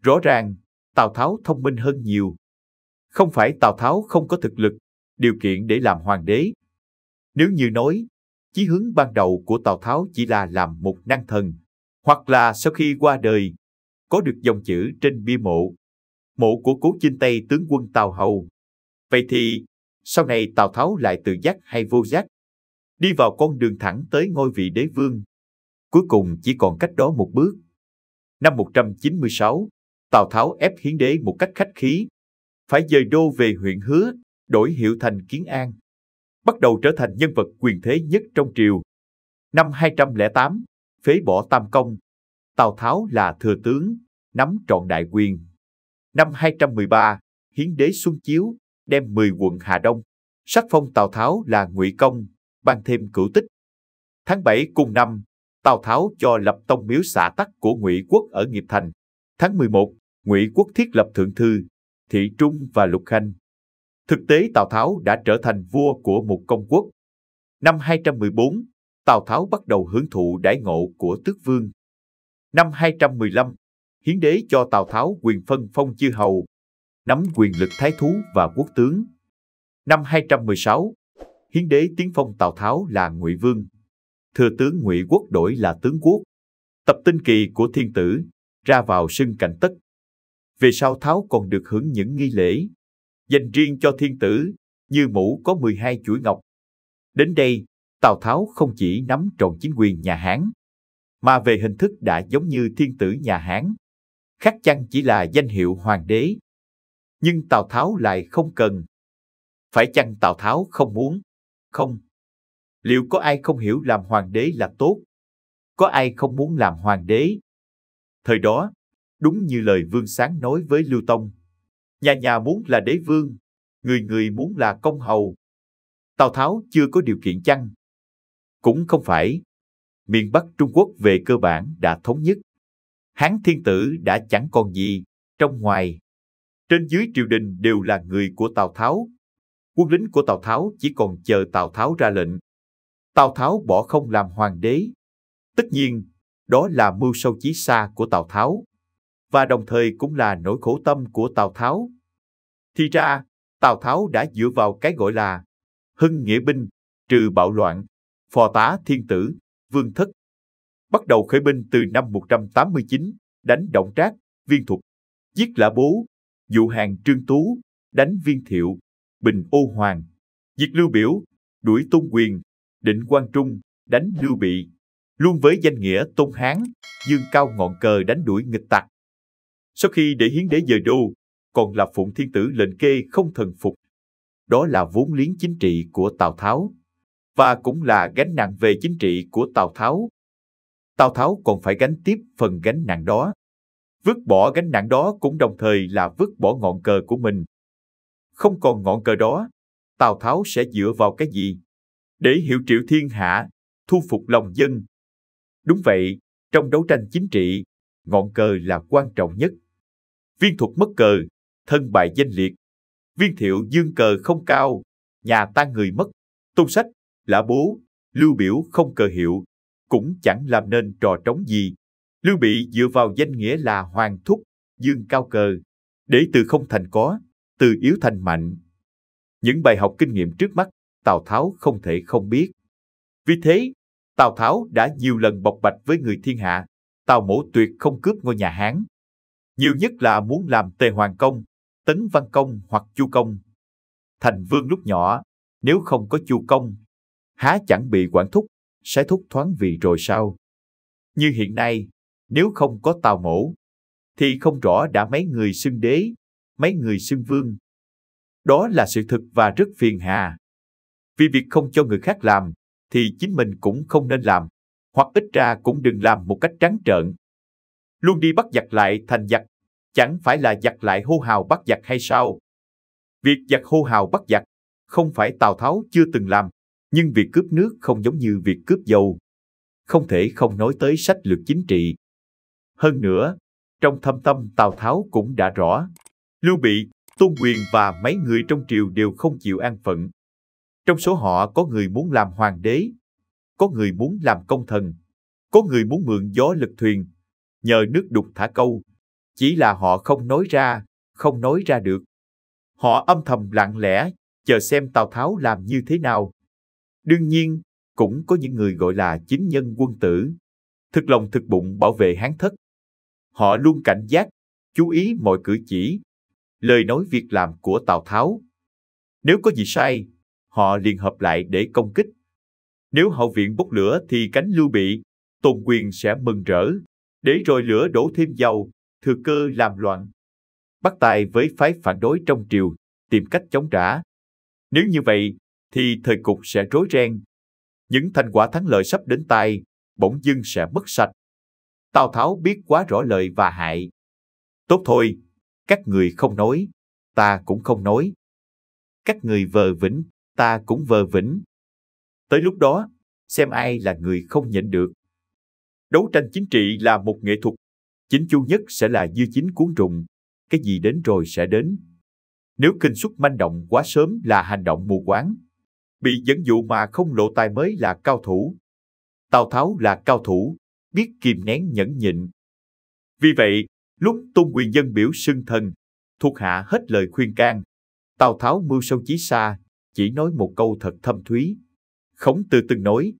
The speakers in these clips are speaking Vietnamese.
Rõ ràng, Tào Tháo thông minh hơn nhiều. Không phải Tào Tháo không có thực lực, điều kiện để làm hoàng đế. Nếu như nói, chí hướng ban đầu của Tào Tháo chỉ là làm một năng thần, hoặc là sau khi qua đời, có được dòng chữ trên bia mộ, mộ của cố chinh Tây tướng quân Tào Hầu. Vậy thì, sau này Tào Tháo lại tự giác hay vô giác, đi vào con đường thẳng tới ngôi vị đế vương. Cuối cùng chỉ còn cách đó một bước. Năm 196, Tào Tháo ép Hiến đế một cách khách khí, phải dời đô về huyện Hứa, đổi hiệu thành Kiến An, bắt đầu trở thành nhân vật quyền thế nhất trong triều. Năm 208, phế bỏ Tam Công, Tào Tháo là thừa tướng, nắm trọn đại quyền. Năm 213, Hiến đế Xuân Chiếu đem 10 quận Hà Đông, sắc phong Tào Tháo là Ngụy Công, ban thêm cửu tích. Tháng 7 cùng năm, Tào Tháo cho lập tông miếu xã tắc của Ngụy Quốc ở Nghiệp Thành. Tháng 11, Ngụy Quốc thiết lập thượng thư, thị trung và lục khanh. Thực tế Tào Tháo đã trở thành vua của một công quốc. Năm 214, Tào Tháo bắt đầu hưởng thụ đãi ngộ của tước vương. Năm 215, Hiến đế cho Tào Tháo quyền phân phong chư hầu, nắm quyền lực thái thú và quốc tướng. Năm 216, Hiến đế tiến phong Tào Tháo là Ngụy Vương, thừa tướng Ngụy Quốc đổi là tướng quốc. Tập tinh kỳ của thiên tử, ra vào sưng cạnh tất. Về sau Tháo còn được hưởng những nghi lễ dành riêng cho thiên tử, như mũ có 12 chuỗi ngọc. Đến đây, Tào Tháo không chỉ nắm trọn chính quyền nhà Hán, mà về hình thức đã giống như thiên tử nhà Hán. Khác chăng chỉ là danh hiệu hoàng đế. Nhưng Tào Tháo lại không cần. Phải chăng Tào Tháo không muốn? Không. Liệu có ai không hiểu làm hoàng đế là tốt? Có ai không muốn làm hoàng đế? Thời đó, đúng như lời Vương Sáng nói với Lưu Tông, nhà nhà muốn là đế vương, người người muốn là công hầu. Tào Tháo chưa có điều kiện chăng? Cũng không phải. Miền Bắc Trung Quốc về cơ bản đã thống nhất. Hán thiên tử đã chẳng còn gì, trong ngoài. Trên dưới triều đình đều là người của Tào Tháo. Quân lính của Tào Tháo chỉ còn chờ Tào Tháo ra lệnh. Tào Tháo bỏ không làm hoàng đế. Tất nhiên, đó là mưu sâu chí xa của Tào Tháo, và đồng thời cũng là nỗi khổ tâm của Tào Tháo. Thì ra, Tào Tháo đã dựa vào cái gọi là hưng nghĩa binh, trừ bạo loạn, phò tá thiên tử, vương thất. Bắt đầu khởi binh từ năm 189, đánh Đổng Trác, Viên Thuật, giết Lã Bố, dụ hàng Trương Tú, đánh Viên Thiệu, bình Ô Hoàng, diệt Lưu Biểu, đuổi Tôn Quyền, định Quang Trung, đánh Lưu Bị, luôn với danh nghĩa Tôn Hán, dương cao ngọn cờ đánh đuổi nghịch tặc. Sau khi để Hiến đế dời đô, còn là Phụng Thiên Tử lệnh kê không thần phục. Đó là vốn liếng chính trị của Tào Tháo, và cũng là gánh nặng về chính trị của Tào Tháo. Tào Tháo còn phải gánh tiếp phần gánh nặng đó. Vứt bỏ gánh nặng đó cũng đồng thời là vứt bỏ ngọn cờ của mình. Không còn ngọn cờ đó, Tào Tháo sẽ dựa vào cái gì để hiệu triệu thiên hạ, thu phục lòng dân? Đúng vậy, trong đấu tranh chính trị, ngọn cờ là quan trọng nhất. Viên Thuật mất cờ, thân bại danh liệt. Viên Thiệu dương cờ không cao, nhà tan người mất. Tôn Sách, Lã Bố, Lưu Biểu không cờ hiệu, cũng chẳng làm nên trò trống gì. Lưu Bị dựa vào danh nghĩa là hoàng thúc, dương cao cờ, để từ không thành có, từ yếu thành mạnh. Những bài học kinh nghiệm trước mắt, Tào Tháo không thể không biết. Vì thế, Tào Tháo đã nhiều lần bộc bạch với người thiên hạ, Tào Mỗ tuyệt không cướp ngôi nhà Hán. Nhiều nhất là muốn làm Tề Hoàng Công, Tấn Văn Công hoặc Chu Công. Thành vương lúc nhỏ, nếu không có Chu Công, há chẳng bị quản thúc, sẽ thúc thoáng vì rồi sao? Như hiện nay, nếu không có Tào Mỗ, thì không rõ đã mấy người xưng đế, mấy người xưng vương. Đó là sự thực và rất phiền hà. Vì việc không cho người khác làm, thì chính mình cũng không nên làm, hoặc ít ra cũng đừng làm một cách trắng trợn. Luôn đi bắt giặc lại thành giặc, chẳng phải là giặc lại hô hào bắt giặc hay sao? Việc giặc hô hào bắt giặc, không phải Tào Tháo chưa từng làm, nhưng việc cướp nước không giống như việc cướp dầu. Không thể không nói tới sách lược chính trị. Hơn nữa, trong thâm tâm Tào Tháo cũng đã rõ, Lưu Bị, Tôn Quyền và mấy người trong triều đều không chịu an phận. Trong số họ có người muốn làm hoàng đế, có người muốn làm công thần, có người muốn mượn gió lực thuyền, nhờ nước đục thả câu, chỉ là họ không nói ra được. Họ âm thầm lặng lẽ, chờ xem Tào Tháo làm như thế nào. Đương nhiên, cũng có những người gọi là chính nhân quân tử, thực lòng thực bụng bảo vệ Hán thất. Họ luôn cảnh giác, chú ý mọi cử chỉ, lời nói việc làm của Tào Tháo. Nếu có gì sai, họ liền hợp lại để công kích. Nếu hậu viện bốc lửa thì cánh Lưu Bị, Tôn Quyền sẽ mừng rỡ, để rồi lửa đổ thêm dầu, thừa cơ làm loạn. Bắt tay với phái phản đối trong triều, tìm cách chống trả. Nếu như vậy, thì thời cục sẽ rối ren. Những thành quả thắng lợi sắp đến tay, bỗng dưng sẽ mất sạch. Tào Tháo biết quá rõ lợi và hại. Tốt thôi, các người không nói, ta cũng không nói. Các người vờ vĩnh, ta cũng vờ vĩnh. Tới lúc đó, xem ai là người không nhịn được. Đấu tranh chính trị là một nghệ thuật. Chính chu nhất sẽ là dư chính cuốn rụng. Cái gì đến rồi sẽ đến. Nếu kinh xuất manh động quá sớm là hành động mù quáng. Bị dẫn dụ mà không lộ tài mới là cao thủ. Tào Tháo là cao thủ, biết kìm nén nhẫn nhịn. Vì vậy, lúc Tôn Quyền dân biểu xưng thần, thuộc hạ hết lời khuyên can. Tào Tháo mưu sâu chí xa, chỉ nói một câu thật thâm thúy. Khổng Tử từng nói,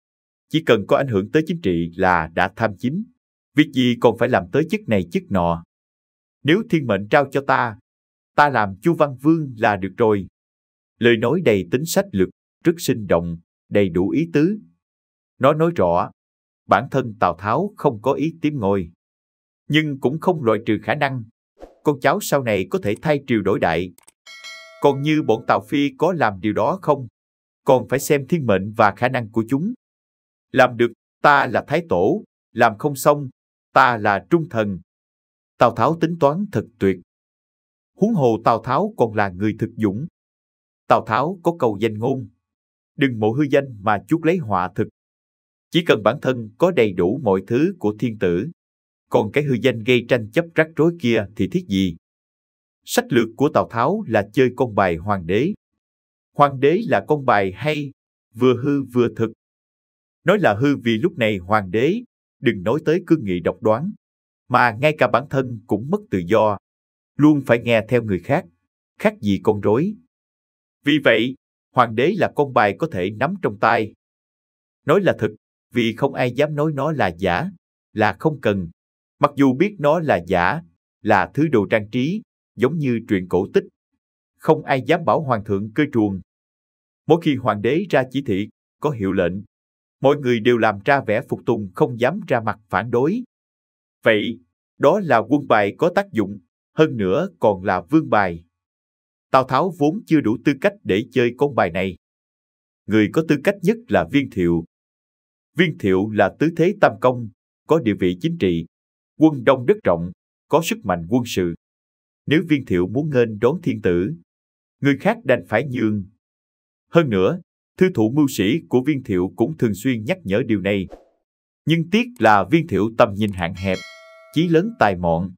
chỉ cần có ảnh hưởng tới chính trị là đã tham chính. Việc gì còn phải làm tới chức này chức nọ. Nếu thiên mệnh trao cho ta làm Chu Văn Vương là được rồi. Lời nói đầy tính sách lược, rất sinh động, đầy đủ ý tứ. Nó nói rõ, bản thân Tào Tháo không có ý tiếm ngôi. Nhưng cũng không loại trừ khả năng, con cháu sau này có thể thay triều đổi đại. Còn như bọn Tào Phi có làm điều đó không? Còn phải xem thiên mệnh và khả năng của chúng. Làm được, ta là Thái Tổ, làm không xong, ta là trung thần. Tào Tháo tính toán thật tuyệt. Huống hồ Tào Tháo còn là người thực dũng. Tào Tháo có câu danh ngôn, đừng mộ hư danh mà chuốc lấy họa thực. Chỉ cần bản thân có đầy đủ mọi thứ của thiên tử, còn cái hư danh gây tranh chấp rắc rối kia thì thiết gì? Sách lược của Tào Tháo là chơi con bài hoàng đế. Hoàng đế là con bài hay, vừa hư vừa thực. Nói là hư vì lúc này hoàng đế, đừng nói tới cương nghị độc đoán, mà ngay cả bản thân cũng mất tự do, luôn phải nghe theo người khác, khác gì con rối. Vì vậy, hoàng đế là con bài có thể nắm trong tay. Nói là thực, vì không ai dám nói nó là giả, là không cần. Mặc dù biết nó là giả, là thứ đồ trang trí, giống như truyện cổ tích. Không ai dám bảo hoàng thượng cơi truồng. Mỗi khi hoàng đế ra chỉ thị, có hiệu lệnh, mọi người đều làm ra vẻ phục tùng, không dám ra mặt phản đối. Vậy, đó là quân bài có tác dụng, hơn nữa còn là vương bài. Tào Tháo vốn chưa đủ tư cách để chơi con bài này. Người có tư cách nhất là Viên Thiệu. Viên Thiệu là tứ thế tam công, có địa vị chính trị, quân đông đất rộng, có sức mạnh quân sự. Nếu Viên Thiệu muốn nghênh đón thiên tử, người khác đành phải nhường. Hơn nữa, thư thủ mưu sĩ của Viên Thiệu cũng thường xuyên nhắc nhở điều này. Nhưng tiếc là Viên Thiệu tầm nhìn hạn hẹp, chí lớn tài mọn.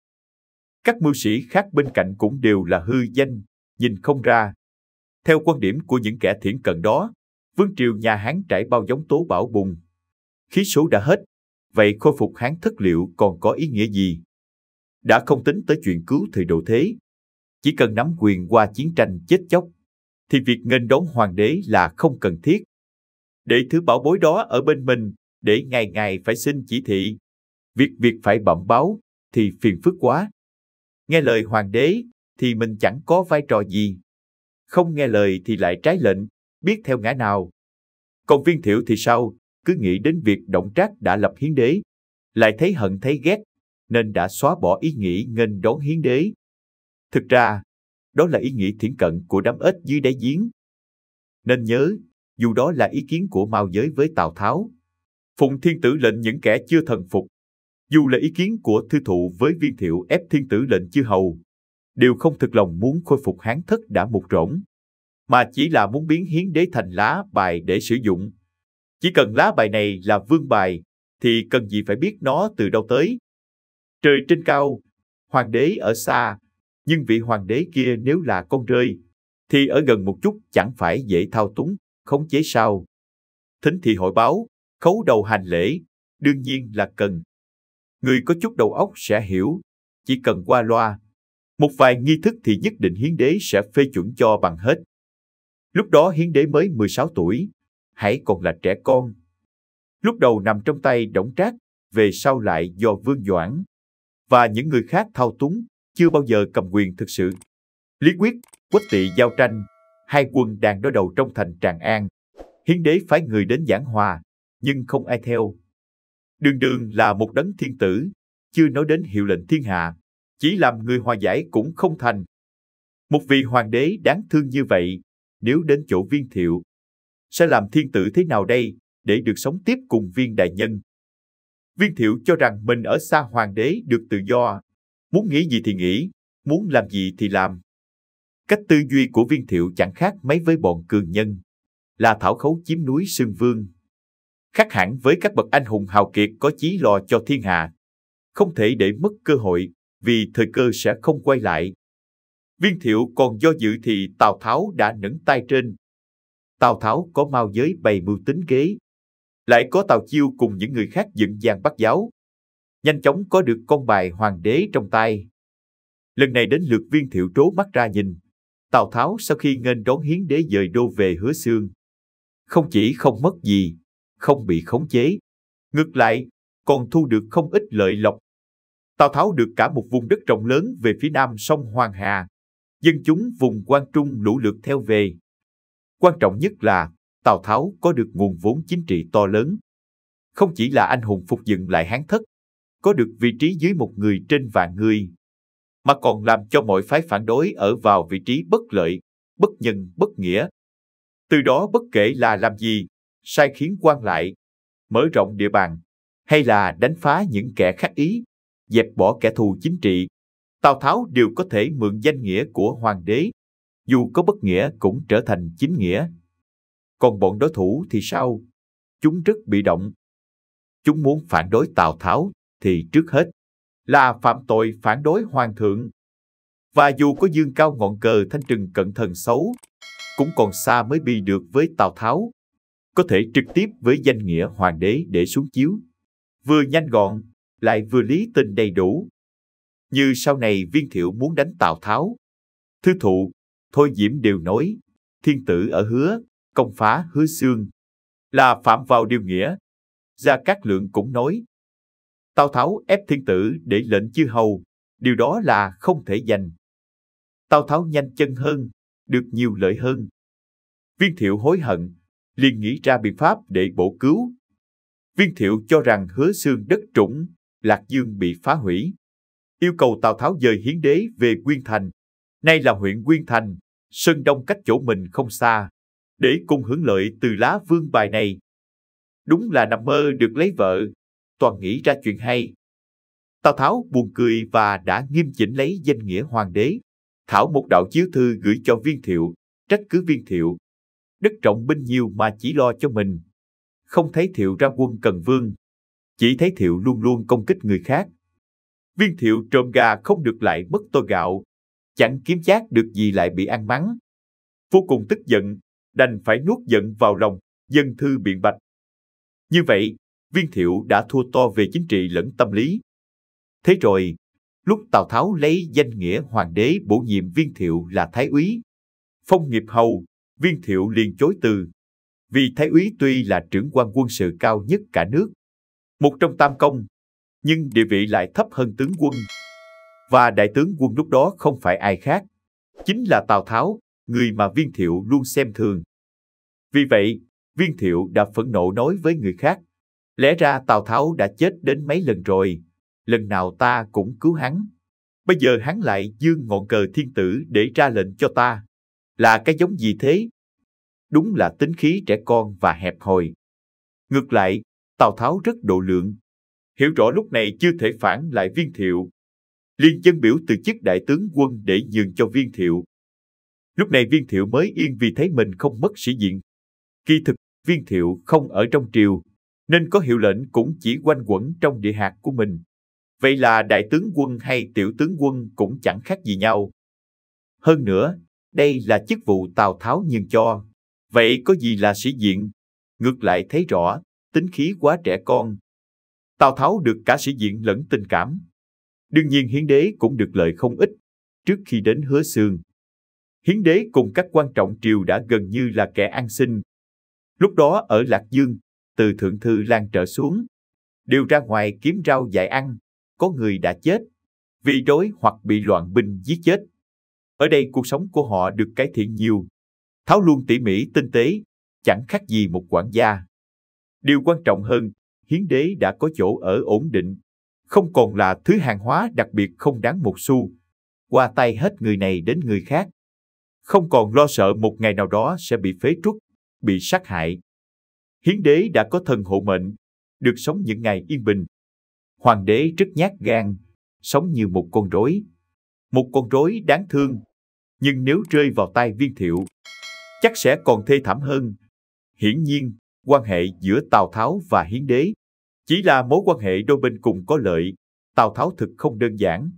Các mưu sĩ khác bên cạnh cũng đều là hư danh, nhìn không ra. Theo quan điểm của những kẻ thiển cận đó, vương triều nhà Hán trải bao giống tố bão bùng. Khí số đã hết, vậy khôi phục Hán thất liệu còn có ý nghĩa gì? Đã không tính tới chuyện cứu thời độ thế. Chỉ cần nắm quyền qua chiến tranh chết chóc, thì việc nghênh đón hoàng đế là không cần thiết. Để thứ bảo bối đó ở bên mình, để ngày ngày phải xin chỉ thị. Việc phải bẩm báo, thì phiền phức quá. Nghe lời hoàng đế, thì mình chẳng có vai trò gì. Không nghe lời thì lại trái lệnh, biết theo ngã nào. Còn Viên Thiệu thì sao, cứ nghĩ đến việc Đổng Trác đã lập hiến đế, lại thấy hận thấy ghét, nên đã xóa bỏ ý nghĩ nghênh đón hiến đế. Thực ra, đó là ý nghĩ thiển cận của đám ếch dưới đáy giếng. Nên nhớ, dù đó là ý kiến của Mao Giới với Tào Tháo, phụng thiên tử lệnh những kẻ chưa thần phục, dù là ý kiến của Thư Thụ với Viên Thiệu ép thiên tử lệnh chư hầu, đều không thực lòng muốn khôi phục Hán thất đã mục rỗng, mà chỉ là muốn biến hiến đế thành lá bài để sử dụng. Chỉ cần lá bài này là vương bài, thì cần gì phải biết nó từ đâu tới. Trời trên cao, hoàng đế ở xa, nhưng vị hoàng đế kia nếu là con rơi, thì ở gần một chút chẳng phải dễ thao túng, khống chế sao. Thính thì hội báo, khấu đầu hành lễ, đương nhiên là cần. Người có chút đầu óc sẽ hiểu, chỉ cần qua loa. Một vài nghi thức thì nhất định hiến đế sẽ phê chuẩn cho bằng hết. Lúc đó hiến đế mới 16 tuổi, hãy còn là trẻ con. Lúc đầu nằm trong tay Đổng Trác, về sau lại do Vương Doãn và những người khác thao túng, chưa bao giờ cầm quyền thực sự. Lý Quyết, Quách Tỵ giao tranh, hai quân đang đối đầu trong thành Tràng An. Hiến đế phái người đến giảng hòa, nhưng không ai theo. Đường Đường là một đấng thiên tử, chưa nói đến hiệu lệnh thiên hạ, chỉ làm người hòa giải cũng không thành. Một vị hoàng đế đáng thương như vậy, nếu đến chỗ Viên Thiệu, sẽ làm thiên tử thế nào đây để được sống tiếp cùng Viên đại nhân? Viên Thiệu cho rằng mình ở xa hoàng đế được tự do, muốn nghĩ gì thì nghĩ, muốn làm gì thì làm. Cách tư duy của Viên Thiệu chẳng khác mấy với bọn cường nhân, là thảo khấu chiếm núi xưng vương. Khác hẳn với các bậc anh hùng hào kiệt có chí lo cho thiên hạ. Không thể để mất cơ hội, vì thời cơ sẽ không quay lại. Viên Thiệu còn do dự thì Tào Tháo đã nâng tay trên. Tào Tháo có Mao Giới bày mưu tính kế, lại có Tào Chiêu cùng những người khác dựng dàn bắt giáo, nhanh chóng có được con bài hoàng đế trong tay. Lần này đến lượt Viên Thiệu trố mắt ra nhìn. Tào Tháo sau khi nghênh đón hiến đế dời đô về Hứa Xương, không chỉ không mất gì, không bị khống chế, ngược lại còn thu được không ít lợi lộc. Tào Tháo được cả một vùng đất rộng lớn về phía nam sông Hoàng Hà, dân chúng vùng Quan Trung lũ lượt theo về. Quan trọng nhất là Tào Tháo có được nguồn vốn chính trị to lớn. Không chỉ là anh hùng phục dựng lại Hán Thất, có được vị trí dưới một người trên vạn người, mà còn làm cho mọi phái phản đối ở vào vị trí bất lợi, bất nhân, bất nghĩa. Từ đó bất kể là làm gì, sai khiến quan lại, mở rộng địa bàn, hay là đánh phá những kẻ khác ý, dẹp bỏ kẻ thù chính trị, Tào Tháo đều có thể mượn danh nghĩa của hoàng đế, dù có bất nghĩa cũng trở thành chính nghĩa. Còn bọn đối thủ thì sao? Chúng rất bị động. Chúng muốn phản đối Tào Tháo thì trước hết là phạm tội phản đối hoàng thượng. Và dù có dương cao ngọn cờ thanh trừng cận thần xấu, cũng còn xa mới bi được với Tào Tháo, có thể trực tiếp với danh nghĩa hoàng đế để xuống chiếu. Vừa nhanh gọn, lại vừa lý tình đầy đủ. Như sau này Viên Thiệu muốn đánh Tào Tháo, Thư Thụ, Thôi Diễm đều nói, thiên tử ở Hứa, công phá Hứa Xương, là phạm vào điều nghĩa. Gia Cát Lượng cũng nói, Tào Tháo ép thiên tử để lệnh chư hầu, điều đó là không thể giành. Tào Tháo nhanh chân hơn, được nhiều lợi hơn. Viên Thiệu hối hận, liền nghĩ ra biện pháp để bổ cứu. Viên Thiệu cho rằng Hứa Xương đất trũng, Lạc Dương bị phá hủy, yêu cầu Tào Tháo dời hiến đế về Quyên Thành, nay là huyện Quyên Thành, Sơn Đông cách chỗ mình không xa, để cùng hưởng lợi từ lá vương bài này. Đúng là nằm mơ được lấy vợ, toàn nghĩ ra chuyện hay. Tào Tháo buồn cười và đã nghiêm chỉnh lấy danh nghĩa hoàng đế, thảo một đạo chiếu thư gửi cho Viên Thiệu, trách cứ Viên Thiệu. Đất rộng binh nhiều mà chỉ lo cho mình. Không thấy Thiệu ra quân cần vương, chỉ thấy Thiệu luôn luôn công kích người khác. Viên Thiệu trộm gà không được lại mất tô gạo, chẳng kiếm chác được gì lại bị ăn mắng. Vô cùng tức giận, đành phải nuốt giận vào lòng, dâng thư biện bạch. Như vậy, Viên Thiệu đã thua to về chính trị lẫn tâm lý. Thế rồi, lúc Tào Tháo lấy danh nghĩa hoàng đế bổ nhiệm Viên Thiệu là thái úy, phong nghiệp hầu, Viên Thiệu liền chối từ. Vì thái úy tuy là trưởng quan quân sự cao nhất cả nước, một trong tam công, nhưng địa vị lại thấp hơn tướng quân. Và đại tướng quân lúc đó không phải ai khác, chính là Tào Tháo, người mà Viên Thiệu luôn xem thường. Vì vậy, Viên Thiệu đã phẫn nộ nói với người khác, lẽ ra Tào Tháo đã chết đến mấy lần rồi, lần nào ta cũng cứu hắn. Bây giờ hắn lại giương ngọn cờ thiên tử để ra lệnh cho ta. Là cái giống gì thế? Đúng là tính khí trẻ con và hẹp hòi. Ngược lại, Tào Tháo rất độ lượng, hiểu rõ lúc này chưa thể phản lại Viên Thiệu, liền dân biểu từ chức đại tướng quân để nhường cho Viên Thiệu. Lúc này Viên Thiệu mới yên vì thấy mình không mất sĩ diện. Kỳ thực, Viên Thiệu không ở trong triều, nên có hiệu lệnh cũng chỉ quanh quẩn trong địa hạt của mình. Vậy là đại tướng quân hay tiểu tướng quân cũng chẳng khác gì nhau. Hơn nữa, đây là chức vụ Tào Tháo nhường cho, vậy có gì là sĩ diện? Ngược lại thấy rõ, tính khí quá trẻ con. Tào Tháo được cả sĩ diện lẫn tình cảm. Đương nhiên Hiến đế cũng được lợi không ít trước khi đến Hứa Xương. Hiến đế cùng các quan trọng triều đã gần như là kẻ ăn xin. Lúc đó ở Lạc Dương, từ Thượng Thư Lan trở xuống, đều ra ngoài kiếm rau dại ăn, có người đã chết, vì đói hoặc bị loạn binh giết chết. Ở đây cuộc sống của họ được cải thiện nhiều. Tháo luôn tỉ mỉ tinh tế, chẳng khác gì một quản gia. Điều quan trọng hơn, Hiến đế đã có chỗ ở ổn định, không còn là thứ hàng hóa đặc biệt không đáng một xu, qua tay hết người này đến người khác. Không còn lo sợ một ngày nào đó sẽ bị phế truất, bị sát hại. Hiến đế đã có thần hộ mệnh, được sống những ngày yên bình. Hoàng đế rất nhát gan, sống như một con rối. Một con rối đáng thương, nhưng nếu rơi vào tay Viên Thiệu, chắc sẽ còn thê thảm hơn. Hiển nhiên, quan hệ giữa Tào Tháo và Hiến đế chỉ là mối quan hệ đôi bên cùng có lợi. Tào Tháo thực không đơn giản.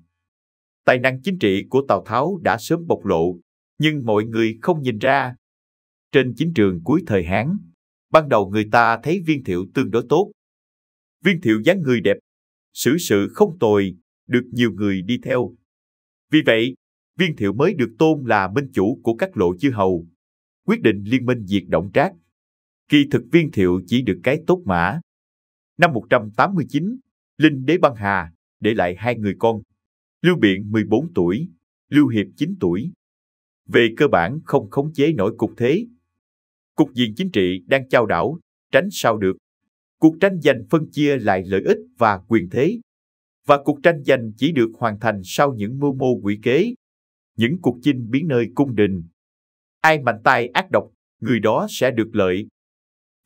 Tài năng chính trị của Tào Tháo đã sớm bộc lộ, nhưng mọi người không nhìn ra. Trên chính trường cuối thời Hán, ban đầu người ta thấy Viên Thiệu tương đối tốt. Viên Thiệu dáng người đẹp, xử sự không tồi, được nhiều người đi theo. Vì vậy, Viên Thiệu mới được tôn là minh chủ của các lộ chư hầu, quyết định liên minh diệt Đổng Trác. Kỳ thực Viên Thiệu chỉ được cái tốt mã. Năm 189, Linh đế băng hà, để lại hai người con. Lưu Biện 14 tuổi, Lưu Hiệp 9 tuổi. Về cơ bản không khống chế nổi cục thế. Cục diện chính trị đang chao đảo, tránh sao được. Cuộc tranh giành phân chia lại lợi ích và quyền thế. Và cuộc tranh giành chỉ được hoàn thành sau những mưu mô quỷ kế, những cuộc chinh biến nơi cung đình. Ai mạnh tay ác độc, người đó sẽ được lợi.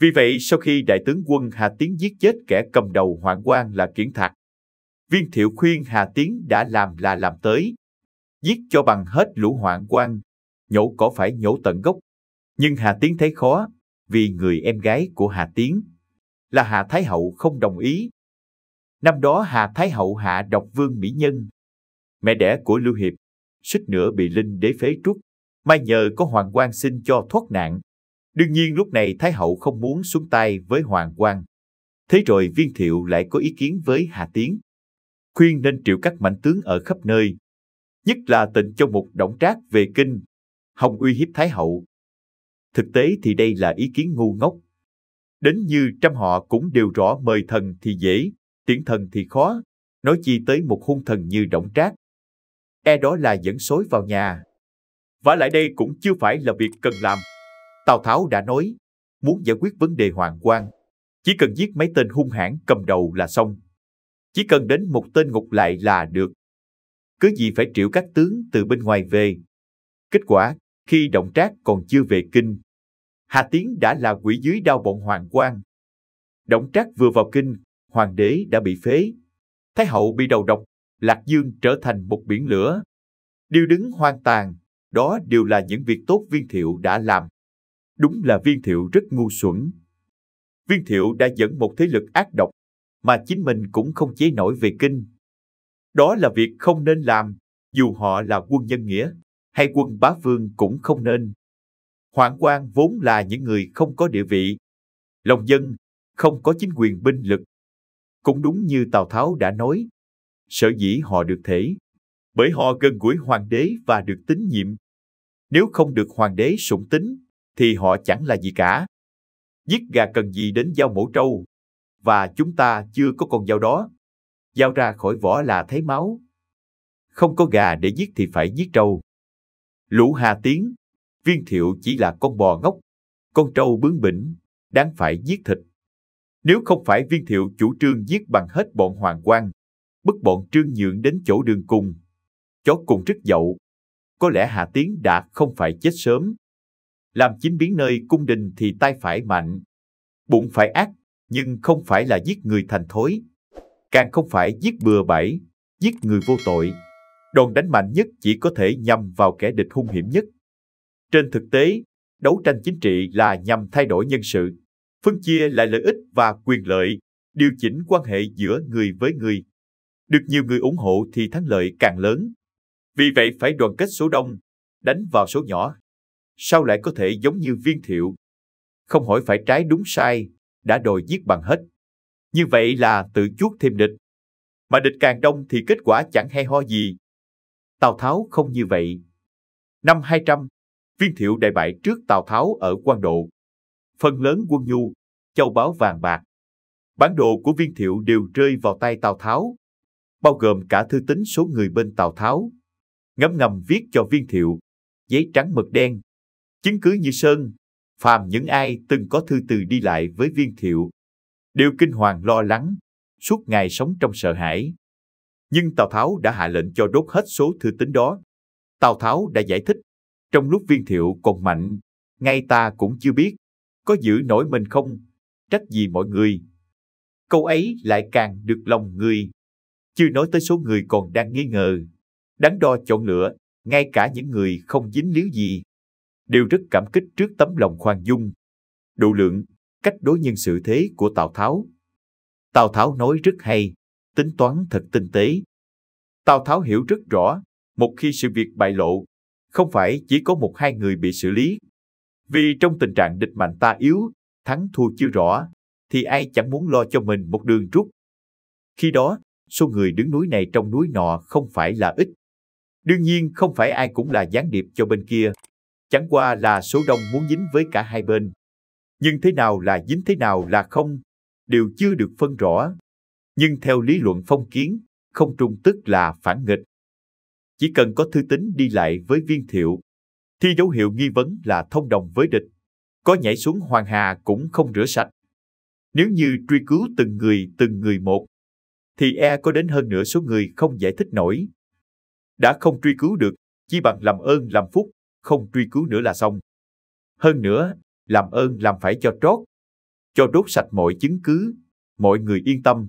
Vì vậy, sau khi đại tướng quân Hà Tiến giết chết kẻ cầm đầu hoạn quan là Kiển Thạc, Viên Thiệu khuyên Hà Tiến đã làm là làm tới, giết cho bằng hết lũ hoạn quan, nhổ cỏ phải nhổ tận gốc. Nhưng Hà Tiến thấy khó, vì người em gái của Hà Tiến là Hà Thái Hậu không đồng ý. Năm đó Hà Thái Hậu hạ độc vương mỹ nhân, mẹ đẻ của Lưu Hiệp, suýt nữa bị Linh đế phế truất, may nhờ có Hoàng quan xin cho thoát nạn. Đương nhiên lúc này Thái Hậu không muốn xuống tay với Hoàng quan. Thế rồi Viên Thiệu lại có ý kiến với Hà Tiến, khuyên nên triệu các mạnh tướng ở khắp nơi, nhất là Tịnh Châu Mục Đổng Trác về kinh, hòng uy hiếp Thái Hậu. Thực tế thì đây là ý kiến ngu ngốc. Đến như trăm họ cũng đều rõ mời thần thì dễ, tiễn thần thì khó, nói chi tới một hung thần như Đổng Trác. Đó là dẫn sói vào nhà. Vả lại đây cũng chưa phải là việc cần làm. Tào Tháo đã nói, muốn giải quyết vấn đề Hoàng quan, chỉ cần giết mấy tên hung hãn cầm đầu là xong. Chỉ cần đến một tên ngục lại là được. Cớ gì phải triệu các tướng từ bên ngoài về. Kết quả, khi Đổng Trác còn chưa về kinh, Hà Tiến đã là quỷ dưới đao bọn Hoàng quan. Đổng Trác vừa vào kinh, Hoàng đế đã bị phế. Thái Hậu bị đầu độc, Lạc Dương trở thành một biển lửa. Điều đứng hoang tàn, đó đều là những việc tốt Viên Thiệu đã làm. Đúng là Viên Thiệu rất ngu xuẩn. Viên Thiệu đã dẫn một thế lực ác độc, mà chính mình cũng không chế nổi về kinh. Đó là việc không nên làm, dù họ là quân nhân nghĩa, hay quân bá vương cũng không nên. Hoạn quan vốn là những người không có địa vị, lòng dân, không có chính quyền binh lực. Cũng đúng như Tào Tháo đã nói, sở dĩ họ được thể, bởi họ gần gũi hoàng đế và được tín nhiệm. Nếu không được hoàng đế sủng tín, thì họ chẳng là gì cả. Giết gà cần gì đến dao mổ trâu, và chúng ta chưa có con dao đó. Dao ra khỏi vỏ là thấy máu. Không có gà để giết thì phải giết trâu. Lũ Hà Tiến, Viên Thiệu chỉ là con bò ngốc, con trâu bướng bỉnh, đáng phải giết thịt. Nếu không phải Viên Thiệu chủ trương giết bằng hết bọn hoàng quan, bức bọn Trương Nhượng đến chỗ đường cùng, chó cùng rất dậu, có lẽ Hà Tiến đã không phải chết sớm. Làm chính biến nơi cung đình thì tay phải mạnh, bụng phải ác, nhưng không phải là giết người thành thối. Càng không phải giết bừa bãi, giết người vô tội. Đòn đánh mạnh nhất chỉ có thể nhằm vào kẻ địch hung hiểm nhất. Trên thực tế, đấu tranh chính trị là nhằm thay đổi nhân sự, phân chia lại lợi ích và quyền lợi, điều chỉnh quan hệ giữa người với người. Được nhiều người ủng hộ thì thắng lợi càng lớn. Vì vậy phải đoàn kết số đông, đánh vào số nhỏ. Sao lại có thể giống như Viên Thiệu? Không hỏi phải trái đúng sai, đã đòi giết bằng hết. Như vậy là tự chuốc thêm địch. mà địch càng đông thì kết quả chẳng hay ho gì. Tào Tháo không như vậy. Năm 200, Viên Thiệu đại bại trước Tào Tháo ở Quan Độ. Phần lớn quân nhu, châu báu vàng bạc, bản đồ của Viên Thiệu đều rơi vào tay Tào Tháo, bao gồm cả thư tín số người bên Tào Tháo. Ngấm ngầm viết cho Viên Thiệu, giấy trắng mực đen, chứng cứ như sơn. Phàm những ai từng có thư từ đi lại với Viên Thiệu đều kinh hoàng lo lắng, suốt ngày sống trong sợ hãi. Nhưng Tào Tháo đã hạ lệnh cho đốt hết số thư tín đó. Tào Tháo đã giải thích, trong lúc Viên Thiệu còn mạnh, ngay ta cũng chưa biết, có giữ nổi mình không, trách gì mọi người. Câu ấy lại càng được lòng người. Chưa nói tới số người còn đang nghi ngờ, đắn đo chọn lựa, ngay cả những người không dính líu gì đều rất cảm kích trước tấm lòng khoan dung, độ lượng, cách đối nhân xử thế của Tào Tháo. Tào Tháo nói rất hay, tính toán thật tinh tế. Tào Tháo hiểu rất rõ, một khi sự việc bại lộ, không phải chỉ có một hai người bị xử lý. Vì trong tình trạng địch mạnh ta yếu, thắng thua chưa rõ, thì ai chẳng muốn lo cho mình một đường rút. Khi đó, số người đứng núi này trong núi nọ không phải là ít. Đương nhiên không phải ai cũng là gián điệp cho bên kia, chẳng qua là số đông muốn dính với cả hai bên. Nhưng thế nào là dính thế nào là không, đều chưa được phân rõ. Nhưng theo lý luận phong kiến, không trung tức là phản nghịch. Chỉ cần có thư tín đi lại với Viên Thiệu, thì dấu hiệu nghi vấn là thông đồng với địch. Có nhảy xuống Hoàng Hà cũng không rửa sạch. Nếu như truy cứu từng người một, thì có đến hơn nửa số người không giải thích nổi. Đã không truy cứu được, chỉ bằng làm ơn làm phúc, không truy cứu nữa là xong. Hơn nữa, làm ơn làm phải cho trót, cho đốt sạch mọi chứng cứ, mọi người yên tâm.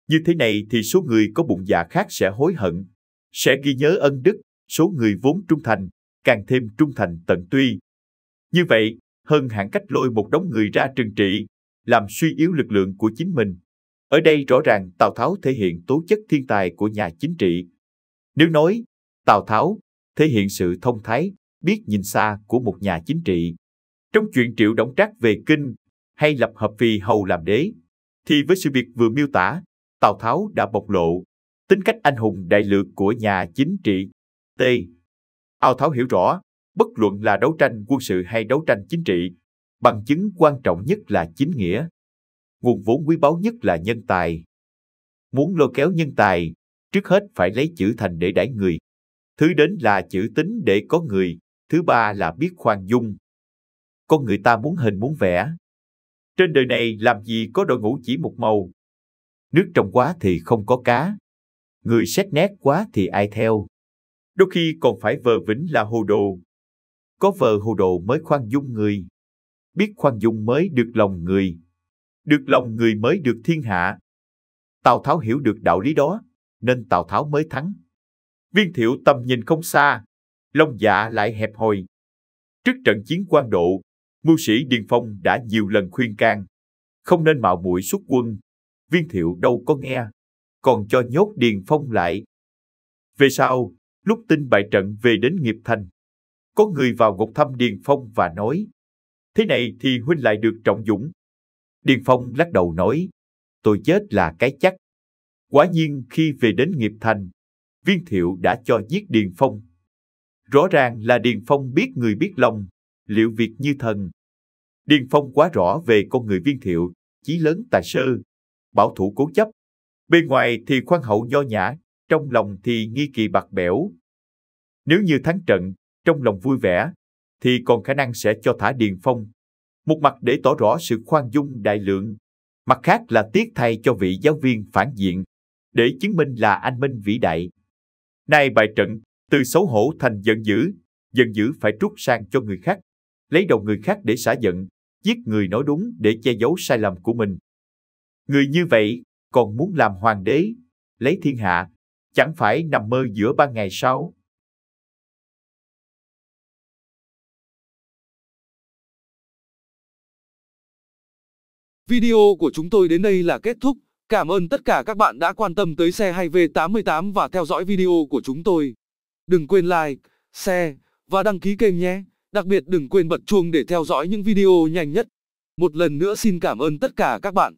Như thế này thì số người có bụng dạ khác sẽ hối hận, sẽ ghi nhớ ân đức, số người vốn trung thành, càng thêm trung thành tận tụy. Như vậy, hơn hẳn cách lôi một đống người ra trừng trị, làm suy yếu lực lượng của chính mình. Ở đây rõ ràng Tào Tháo thể hiện tố chất thiên tài của nhà chính trị. Nếu nói, Tào Tháo thể hiện sự thông thái, biết nhìn xa của một nhà chính trị. Trong chuyện Triệu Đổng Trác về kinh, hay lập hợp vì hầu làm đế, thì với sự việc vừa miêu tả, Tào Tháo đã bộc lộ tính cách anh hùng đại lược của nhà chính trị. Tào Tháo hiểu rõ, bất luận là đấu tranh quân sự hay đấu tranh chính trị, bằng chứng quan trọng nhất là chính nghĩa. Nguồn vốn quý báu nhất là nhân tài. Muốn lôi kéo nhân tài, trước hết phải lấy chữ thành để đãi người. Thứ đến là chữ tín để có người, thứ ba là biết khoan dung. Con người ta muốn hình muốn vẽ. Trên đời này làm gì có đội ngũ chỉ một màu. Nước trong quá thì không có cá. Người xét nét quá thì ai theo. Đôi khi còn phải vờ vĩnh là hồ đồ. Có vờ hồ đồ mới khoan dung người. Biết khoan dung mới được lòng người. Được lòng người mới được thiên hạ. Tào Tháo hiểu được đạo lý đó, nên Tào Tháo mới thắng. Viên Thiệu tầm nhìn không xa, lòng dạ lại hẹp hòi. Trước trận chiến Quan Độ, mưu sĩ Điền Phong đã nhiều lần khuyên can, không nên mạo muội xuất quân. Viên Thiệu đâu có nghe, còn cho nhốt Điền Phong lại. Về sau, lúc tin bại trận về đến Nghiệp Thành, có người vào ngục thăm Điền Phong và nói, thế này thì huynh lại được trọng dũng. Điền Phong lắc đầu nói, tôi chết là cái chắc. Quả nhiên khi về đến Nghiệp Thành, Viên Thiệu đã cho giết Điền Phong. Rõ ràng là Điền Phong biết người biết lòng, liệu việc như thần. Điền Phong quá rõ về con người Viên Thiệu, chí lớn tài sơ, bảo thủ cố chấp. Bên ngoài thì khoan hậu nho nhã, trong lòng thì nghi kỳ bạc bẽo. Nếu như thắng trận, trong lòng vui vẻ, thì còn khả năng sẽ cho thả Điền Phong. Một mặt để tỏ rõ sự khoan dung đại lượng, mặt khác là tiếc thay cho vị giáo viên phản diện, để chứng minh là anh minh vĩ đại. Nay bại trận, từ xấu hổ thành giận dữ phải trút sang cho người khác, lấy đầu người khác để xả giận, giết người nói đúng để che giấu sai lầm của mình. Người như vậy còn muốn làm hoàng đế, lấy thiên hạ, chẳng phải nằm mơ giữa ban ngày sao? Video của chúng tôi đến đây là kết thúc. Cảm ơn tất cả các bạn đã quan tâm tới xe hay V88 và theo dõi video của chúng tôi. Đừng quên like, share và đăng ký kênh nhé. Đặc biệt đừng quên bật chuông để theo dõi những video nhanh nhất. Một lần nữa xin cảm ơn tất cả các bạn.